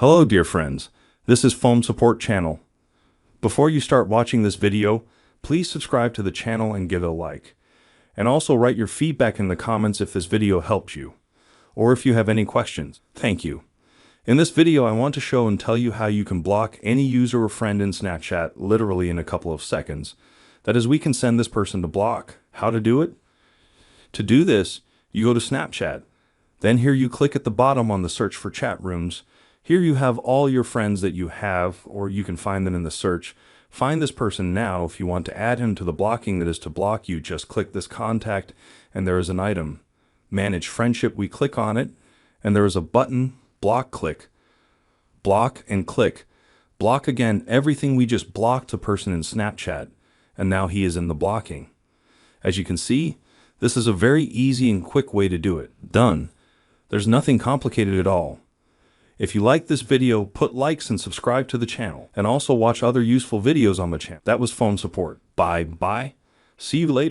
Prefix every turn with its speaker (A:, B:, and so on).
A: Hello dear friends, this is Phone Support Channel. Before you start watching this video, please subscribe to the channel and give it a like. And also write your feedback in the comments if this video helped you, or if you have any questions. Thank you. In this video I want to show and tell you how you can block any user or friend in Snapchat literally in a couple of seconds. That is, we can send this person to block. How to do it? To do this, you go to Snapchat. Then here you click at the bottom on the search for chat rooms. Here you have all your friends that you have, or you can find them in the search. Find this person now. If you want to add him to the blocking, that is to block you, just click this contact and there is an item, manage friendship. We click on it and there is a button, block, click, block and click. Block again everything we just blocked a person in Snapchat, and now he is in the blocking. As you can see, this is a very easy and quick way to do it. Done. There's nothing complicated at all. If you like this video, put likes and subscribe to the channel, and also watch other useful videos on the channel. That was Phone Support. Bye. See you later.